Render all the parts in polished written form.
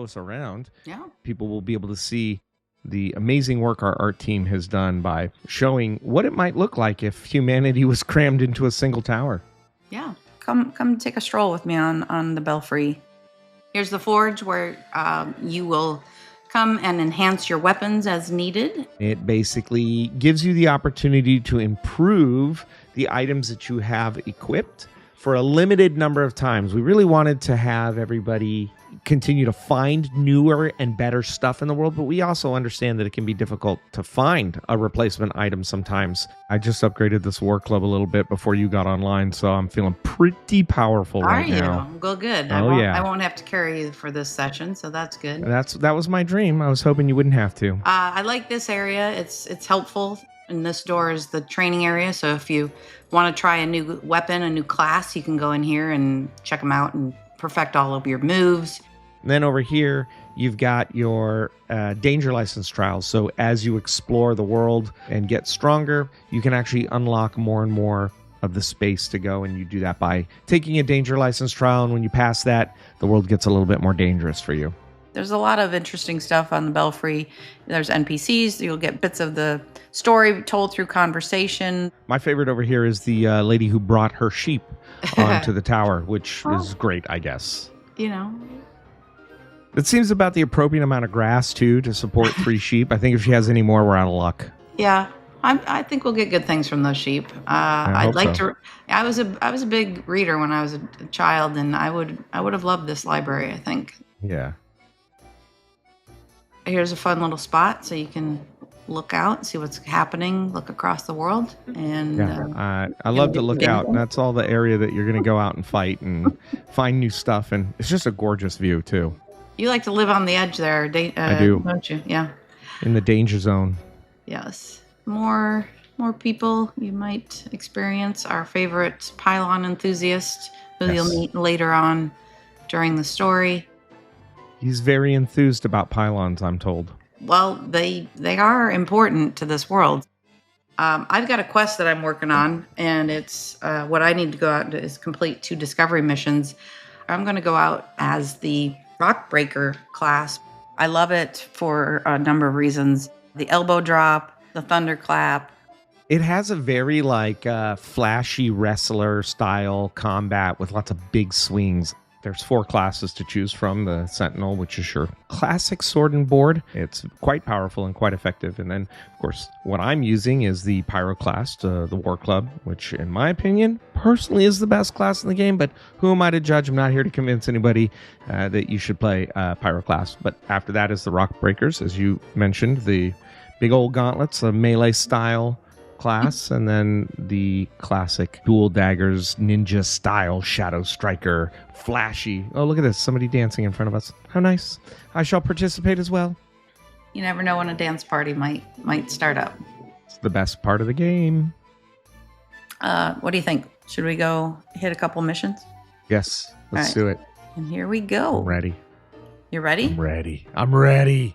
us around, Yeah. people will be able to see the amazing work our art team has done by showing what it might look like if humanity was crammed into a single tower. Yeah. Come take a stroll with me on the Belfry. Here's the forge where you will come and enhance your weapons as needed. It basically gives you the opportunity to improve the items that you have equipped for a limited number of times. We really wanted to have everybody continue to find newer and better stuff in the world, but we also understand that it can be difficult to find a replacement item sometimes. I just upgraded this war club a little bit before you got online, so I'm feeling pretty powerful right now. Are you? Well, good. Oh, I won't have to carry you for this session, so that's good. That was my dream. I was hoping you wouldn't have to. I like this area. It's helpful. And this door is the training area, so if you want to try a new weapon, a new class, you can go in here and check them out and perfect all of your moves. And then over here, you've got your danger license trials. So as you explore the world and get stronger, you can actually unlock more and more of the space to go. And you do that by taking a danger license trial. And when you pass that, the world gets a little bit more dangerous for you. There's a lot of interesting stuff on the Belfry. There's NPCs. You'll get bits of the story told through conversation. My favorite over here is the lady who brought her sheep onto the tower, which is great, I guess. You know. It seems about the appropriate amount of grass, too, to support 3 sheep. I think if she has any more, we're out of luck. Yeah, I think we'll get good things from those sheep. I'd like to. I was a big reader when I was a child, and I would have loved this library, I think. Yeah. Here's a fun little spot so you can look out, see what's happening, look across the world. And I love to look out. And that's all the area that you're going to go out and fight and find new stuff. And it's just a gorgeous view, too. You like to live on the edge there, I do. Don't you? Yeah. In the danger zone. Yes. More people you might experience. Our favorite pylon enthusiast, who you'll meet later on during the story. He's very enthused about pylons, I'm told. Well, they are important to this world. I've got a quest that I'm working on, and it's what I need to go out and do is complete 2 discovery missions. I'm going to go out as the Rockbreaker class. I love it for a number of reasons. The elbow drop, the thunderclap. It has a very flashy wrestler style combat with lots of big swings. There's 4 classes to choose from. The Sentinel, which is your classic sword and board. It's quite powerful and quite effective. And then, of course, what I'm using is the Pyro class, the War Club, which, in my opinion, personally is the best class in the game. But who am I to judge? I'm not here to convince anybody that you should play Pyro class. But after that is the Rock Breakers, as you mentioned, the big old gauntlets, a melee style class, and then the classic dual daggers, ninja style Shadow Striker, flashy. Oh, look at this. Somebody dancing in front of us. How nice. I shall participate as well. You never know when a dance party might start up. It's the best part of the game. What do you think? Should we go hit a couple missions? Yes, let's do it. And here we go. I'm ready. You ready? I'm ready.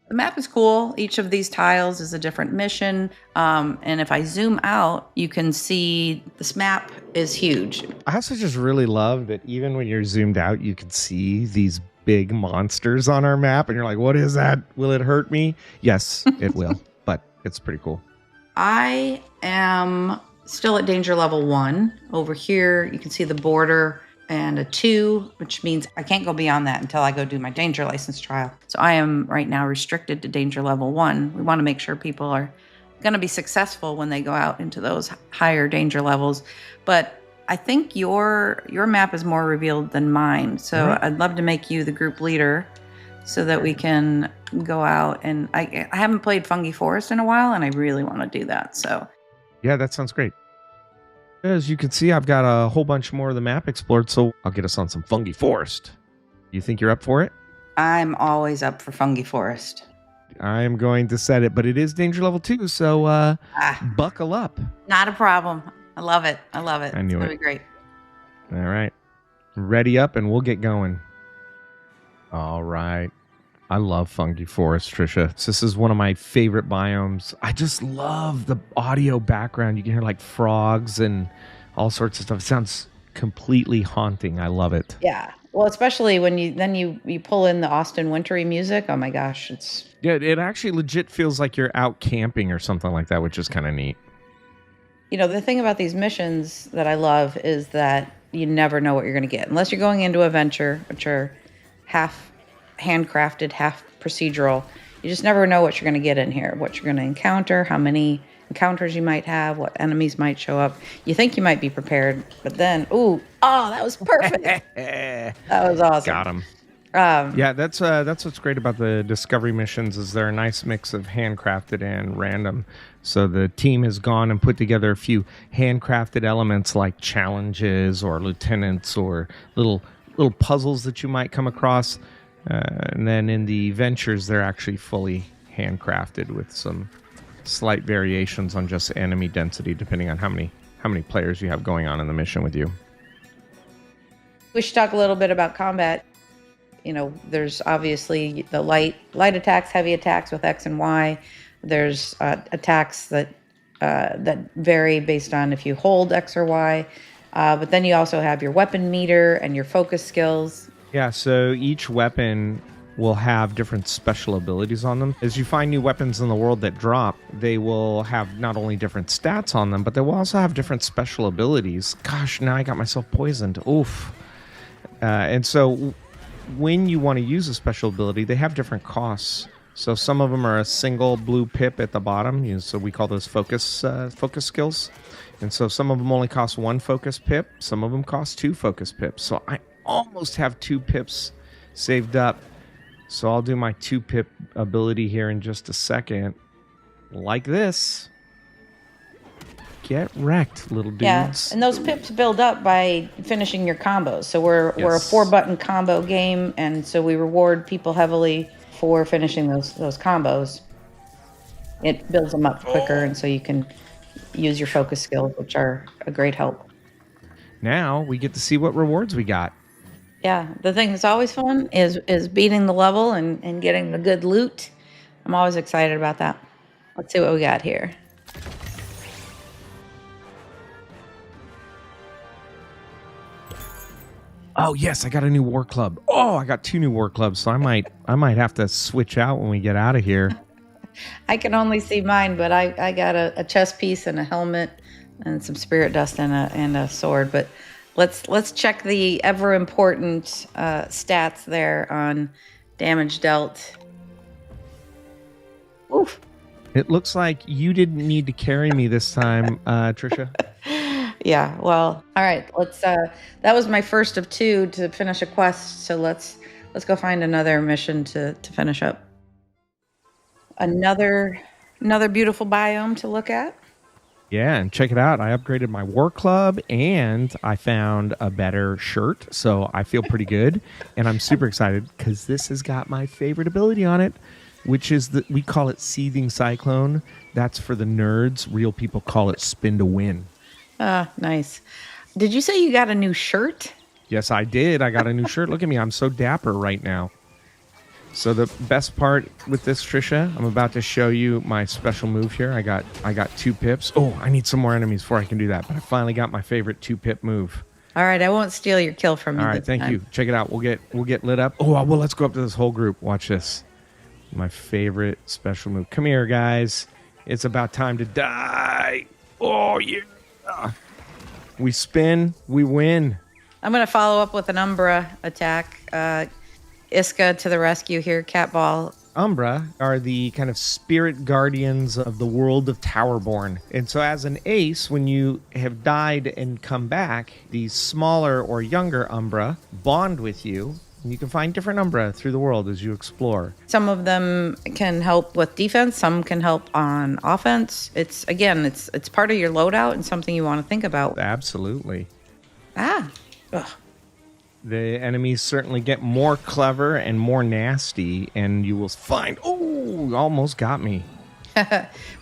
The map is cool. Each of these tiles is a different mission. And if I zoom out, you can see this map is huge. I also just really love that even when you're zoomed out, you can see these big monsters on our map. And you're like, what is that? Will it hurt me? Yes, it will. But it's pretty cool. I am still at danger level 1. Over here, you can see the border and a 2, which means I can't go beyond that until I go do my danger license trial. So I am right now restricted to danger level 1. We want to make sure people are going to be successful when they go out into those higher danger levels. But I think your map is more revealed than mine. So I'd love to make you the group leader so that we can go out. And I haven't played Fungi Forest in a while, and I really want to do that. So yeah, that sounds great. As you can see, I've got a whole bunch more of the map explored, so I'll get us on some Fungi Forest. You think you're up for it? I'm always up for Fungi Forest. I'm going to set it, but it is danger level 2, so buckle up. Not a problem. I love it. I knew it's gonna be great. All right. Ready up, and we'll get going. All right. I love Fungi Forest, Trisha. This is one of my favorite biomes. I just love the audio background. You can hear like frogs and all sorts of stuff. It sounds completely haunting. I love it. Yeah. Well, especially when you pull in the Austin wintry music. Oh my gosh, it's Yeah, it actually legit feels like you're out camping or something like that, which is kind of neat. the thing about these missions that I love is that you never know what you're going to get unless you're going into a venture, which are half handcrafted, half procedural. You just never know what you're going to get in here, what you're going to encounter, how many encounters you might have, what enemies might show up. You think you might be prepared, but then, that was perfect. That was awesome. Got him. Yeah, that's what's great about the discovery missions is they're a nice mix of handcrafted and random. So the team has gone and put together a few handcrafted elements like challenges or lieutenants or little puzzles that you might come across. And then in the ventures, they're actually fully handcrafted with some slight variations on just enemy density, depending on how many players you have going on in the mission with you. We should talk a little bit about combat. There's obviously the light attacks, heavy attacks with X and Y. There's attacks that vary based on if you hold X or Y. But then you also have your weapon meter and your focus skills. Yeah, so each weapon will have different special abilities on them. As you find new weapons in the world that drop, they will have not only different stats on them, but they will also have different special abilities. Gosh, now I got myself poisoned. Oof. And so when you want to use a special ability, they have different costs. So some of them are a single blue pip at the bottom. So we call those focus skills. And so some of them only cost 1 focus pip. Some of them cost 2 focus pips. So I almost have 2 pips saved up. So I'll do my 2 pip ability here in just a second. Like this. Get wrecked, little dudes. Yeah, and those pips build up by finishing your combos. So we're a 4-button combo game, and so we reward people heavily for finishing those combos. It builds them up quicker, and so you can use your focus skills, which are a great help. Now we get to see what rewards we got. Yeah, the thing that's always fun is beating the level and getting the good loot. I'm always excited about that. Let's see what we got here. Oh yes, I got a new war club. Oh, I got 2 new war clubs, so I might have to switch out when we get out of here. I can only see mine, but I got a chest piece and a helmet and some spirit dust and a sword. But let's check the ever important stats there on damage dealt. Oof. It looks like you didn't need to carry me this time, Trisha. Yeah, well, all right. Let's. That was my first of 2 to finish a quest. So let's go find another mission to finish up. Another beautiful biome to look at. Yeah, and check it out. I upgraded my war club and I found a better shirt, so I feel pretty good. And I'm super excited because this has got my favorite ability on it, which is we call it Seething Cyclone. That's for the nerds. Real people call it Spin to Win. Ah, nice. Did you say you got a new shirt? Yes, I did. I got a new shirt. Look at me. I'm so dapper right now. So the best part with this, Trisha, I'm about to show you my special move here. I got 2 pips. Oh, I need some more enemies before I can do that. But I finally got my favorite 2 pip move. All right, I won't steal your kill from you. All right, thank you. Check it out. We'll get lit up. Oh, well, let's go up to this whole group. Watch this. My favorite special move. Come here, guys. It's about time to die. Oh, yeah. We spin, we win. I'm going to follow up with an Umbra attack. Iska to the rescue here, Catball. Umbra are the kind of spirit guardians of the world of Towerborne. And so as an ace, when you have died and come back, these smaller or younger Umbra bond with you. And you can find different Umbra through the world as you explore. Some of them can help with defense. Some can help on offense. It's part of your loadout and something you want to think about. Absolutely. Ugh. The enemies certainly get more clever and more nasty, and you will find... Oh, almost got me.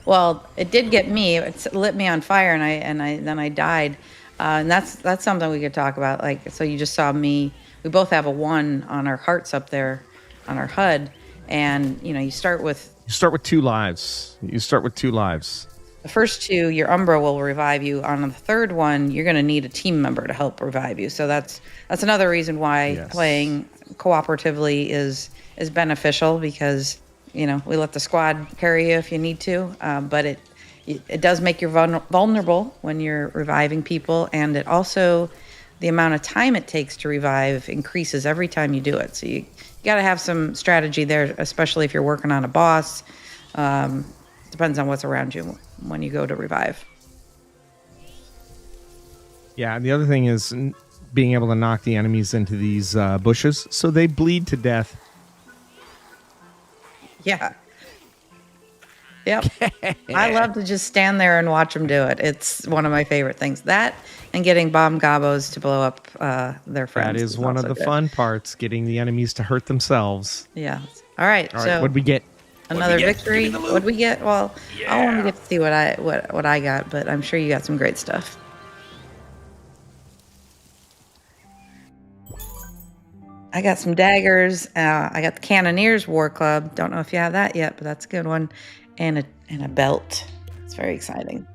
Well, it did get me. It lit me on fire, and then I died. And that's something we could talk about. Like, so you just saw me. We both have a 1 on our hearts up there, on our HUD, and you start with 2 lives. You start with 2 lives. The first two, your Umbra will revive you. On the third one, you're going to need a team member to help revive you. So that's another reason why playing cooperatively is beneficial, because we let the squad carry you if you need to, but it does make you vulnerable when you're reviving people, and it also, the amount of time it takes to revive increases every time you do it. So you got to have some strategy there, especially if you're working on a boss. Depends on what's around you when you go to revive. Yeah, and the other thing is being able to knock the enemies into these bushes so they bleed to death. Yeah. Yep. I love to just stand there and watch them do it. It's one of my favorite things. That and getting bomb gobos to blow up their friends. That is one of the fun parts, getting the enemies to hurt themselves. Yeah. All right. So what'd we get? Another victory. What'd we get? Well, yeah. I want to get to see what I got, but I'm sure you got some great stuff. I got some daggers. I got the Cannoneers War Club. Don't know if you have that yet, but that's a good one. And a belt. It's very exciting.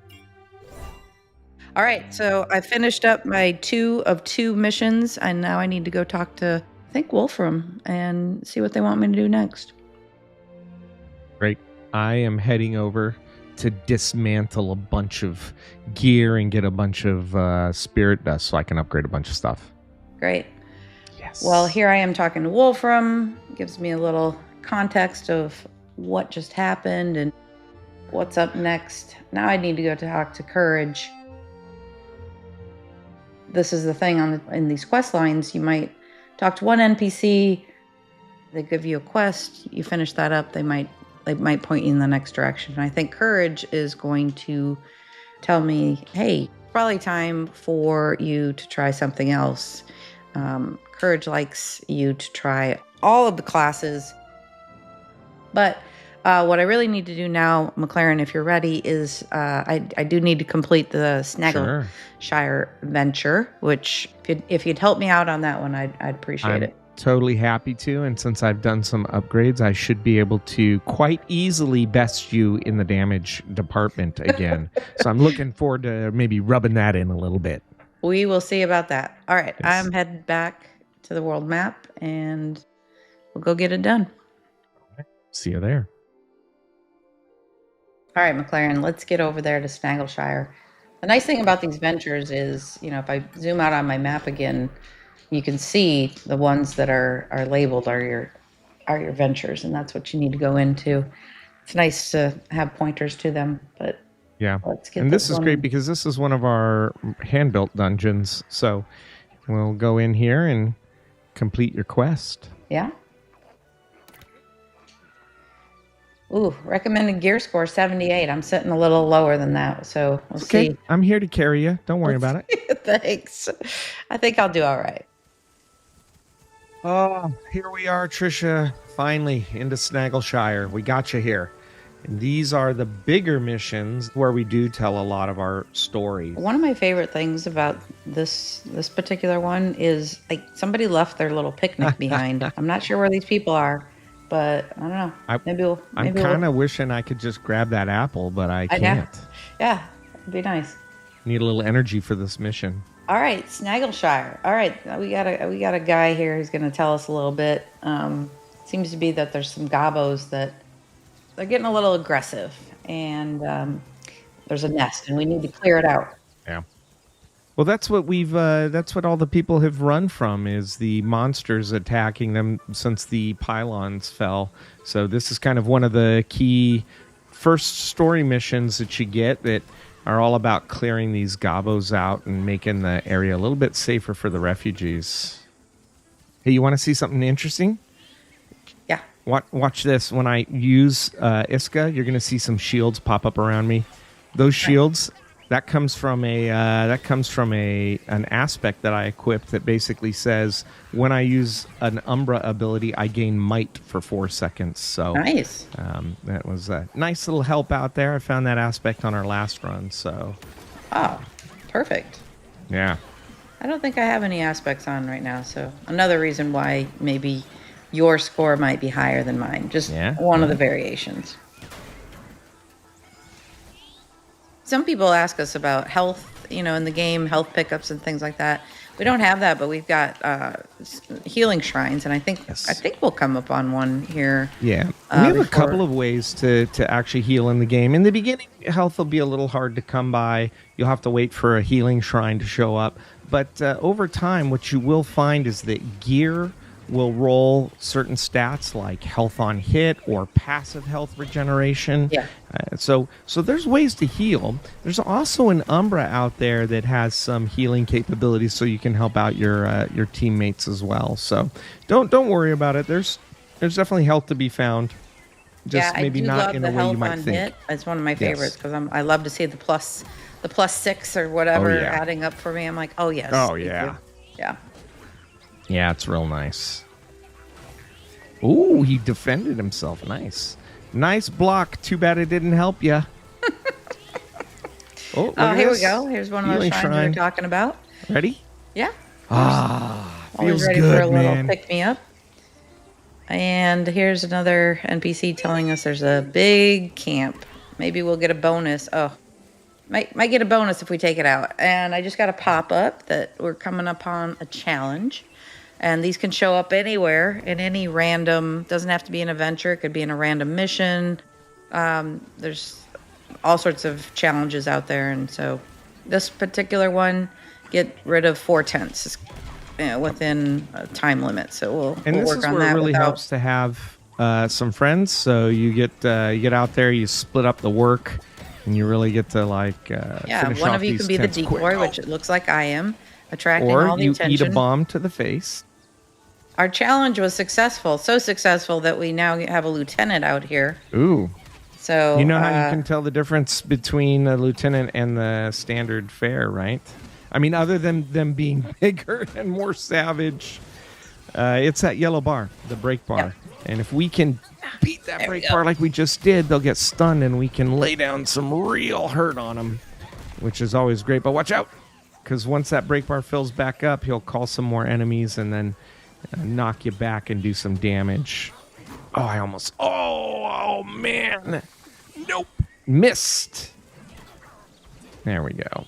All right, so I finished up my 2 of 2 missions, and now I need to go talk to, I think, Wolfram and see what they want me to do next. Great. I am heading over to dismantle a bunch of gear and get a bunch of spirit dust so I can upgrade a bunch of stuff. Great. Yes. Well, here I am talking to Wolfram. Gives me a little context of what just happened and what's up next. Now I need to go talk to Courage. This is the thing in these quest lines. You might talk to one NPC. They give you a quest. You finish that up. They might point you in the next direction. And I think Courage is going to tell me, hey, probably time for you to try something else. Courage likes you to try all of the classes. But what I really need to do now, McLaren, if you're ready, is I do need to complete the Snaggleshire venture, which if you'd help me out on that one, I'd appreciate it. Totally happy to, and since I've done some upgrades, I should be able to quite easily best you in the damage department again. So I'm looking forward to maybe rubbing that in a little bit. We will see about that. All right, yes. I'm headed back to the world map, and we'll go get it done. See you there. All right, McLaren, let's get over there to Snaggleshire. The nice thing about these ventures is, if I zoom out on my map again, you can see the ones that are labeled are your ventures, and that's what you need to go into. It's nice to have pointers to them, but yeah. Let's get and this is great because this is one of our hand-built dungeons, so we'll go in here and complete your quest. Yeah. Ooh, recommended gear score 78. I'm sitting a little lower than that, so we'll see. I'm here to carry you. Don't worry about it. Thanks. I think I'll do all right. Oh, here we are, Trisha. Finally into Snaggleshire. We got you here. And these are the bigger missions where we do tell a lot of our stories. One of my favorite things about this particular one is like somebody left their little picnic behind. I'm not sure where these people are. But I don't know. I'm kind of wishing I could just grab that apple, but I can't. Yeah, it'd be nice. Need a little energy for this mission. All right, Snaggleshire. All right, we got a guy here who's going to tell us a little bit. Seems to be that there's some gobos that they're getting a little aggressive, and there's a nest, and we need to clear it out. Yeah. Well, that's what that's what all the people have run from, is the monsters attacking them since the pylons fell. So this is kind of one of the key first story missions that you get that are all about clearing these gobos out and making the area a little bit safer for the refugees. Hey, you want to see something interesting? Yeah. Watch this. When I use Iska, you're going to see some shields pop up around me. Those shields... That comes from an aspect that I equipped that basically says when I use an Umbra ability, I gain might for 4 seconds. So nice. That was a nice little help out there. I found that aspect on our last run. So, oh, perfect. Yeah. I don't think I have any aspects on right now. So another reason why maybe your score might be higher than mine. Just one of the variations. Some people ask us about health, in the game, health pickups and things like that. We don't have that, but we've got healing shrines, and I think Yes. we'll come up on one here. Yeah, we have a before- couple of ways to actually heal in the game. In the beginning, health will be a little hard to come by. You'll have to wait for a healing shrine to show up. But over time, what you will find is that gear will roll certain stats like health on hit or passive health regeneration. Yeah. So there's ways to heal. There's also an Umbra out there that has some healing capabilities, so you can help out your teammates as well. So don't worry about it. There's definitely health to be found. Just yeah, maybe I do not love in the the way you health might on think. hit. It's one of my favorites because I love to see the plus 6 or whatever Oh, yeah. adding up for me. I'm like, oh yes. Oh, thank yeah. you. Yeah. Yeah, it's real nice. Ooh, he defended himself. Nice block. Too bad it didn't help you. Oh, Here we go. Here's one of those Healing shrines we shrine. were talking about. Ready? Yeah. Feels Always ready good, for a little man. pick me up. And here's another NPC telling us there's a big camp. Maybe we'll get a bonus. Oh, might get a bonus if we take it out. And I just got a pop up that we're coming upon a challenge. And these can show up anywhere in any random, doesn't have to be an adventure. It could be in a random mission. There's all sorts of challenges out there. And so this particular one, get rid of 4 tents within a time limit. So we'll And this work is on where that. it really without- helps to have some friends. So you get out there, you split up the work, and you really get to finish one off of you these can be the tents quick. decoy, which it looks like I am, attracting Or all the you attention. eat a bomb to the face. Our challenge was successful, so successful that we now have a lieutenant out here. Ooh. So You know how you can tell the difference between a lieutenant and the standard fare, right? I mean, other than them being bigger and more savage, it's that yellow bar, the break bar. Yep. And if we can beat that There we break go. bar like we just did, they'll get stunned and we can lay down some real hurt on them, which is always great. But watch out, because once that break bar fills back up, he'll call some more enemies and then knock you back and do some damage. Oh, I almost... Oh, man. Nope. Missed. There we go.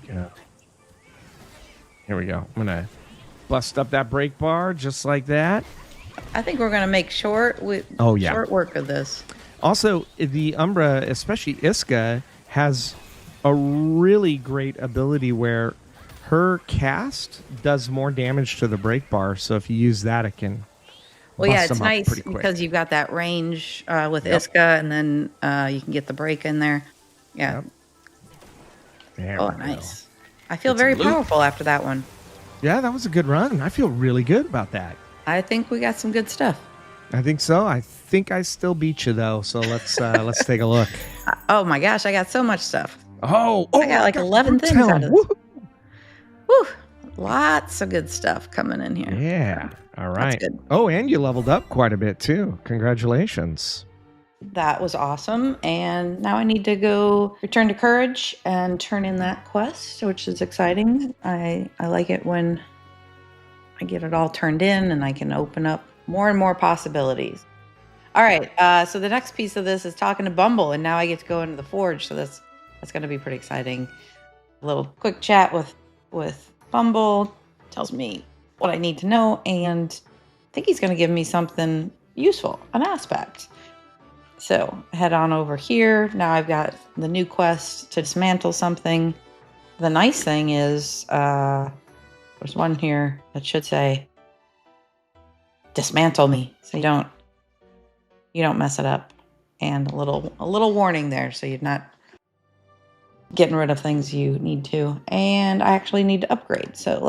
Yeah. Here we go. I'm going to bust up that break bar just like that. I think we're going to make short work of this. Also, the Umbra, especially Iska, has a really great ability where her cast does more damage to the break bar. So if you use that, it can Well, yeah, bust it's them up nice pretty quick. because you've got that range with Yep. Iska, and then you can get the break in there. Yeah. Yep. There Oh, we go. nice. I feel Get very some loot. powerful after that one. Yeah, that was a good run. I feel really good about that. I think we got some good stuff. I think so. I think I still beat you though. So let's take a look. Oh my gosh, I got so much stuff. Oh, I got like 11 things Town. out of this. Woo-hoo. Whew. Lots of good stuff coming in here. Yeah. All right. good. Oh, and you leveled up quite a bit too. Congratulations. That was awesome. And now I need to go return to Courage and turn in that quest, which is exciting. I like it when I get it all turned in and I can open up more and more possibilities. All right. So the next piece of this is talking to Bumble, and now I get to go into the Forge. So that's going to be pretty exciting. A little quick chat with Bumble tells me what I need to know, and I think he's going to give me something useful, an aspect. So head on over here. Now I've got the new quest to dismantle something. The nice thing is there's one here that should say dismantle me, so you don't mess it up. And a little warning there, so you're not getting rid of things you need to. And I actually need to upgrade. So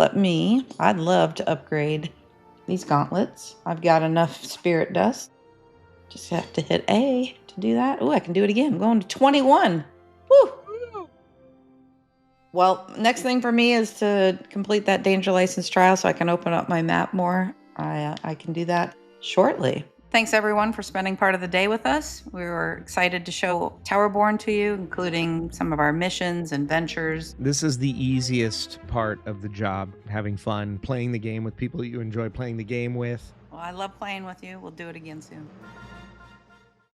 I'd love to upgrade these gauntlets. I've got enough spirit dust. Just have to hit A to do that. Oh, I can do it again. I'm going to 21. Woo! Well, next thing for me is to complete that danger license trial so I can open up my map more. I can do that shortly. Thanks everyone for spending part of the day with us. We were excited to show Towerborne to you, including some of our missions and ventures. This is the easiest part of the job, having fun, playing the game with people you enjoy playing the game with. Well, I love playing with you. We'll do it again soon.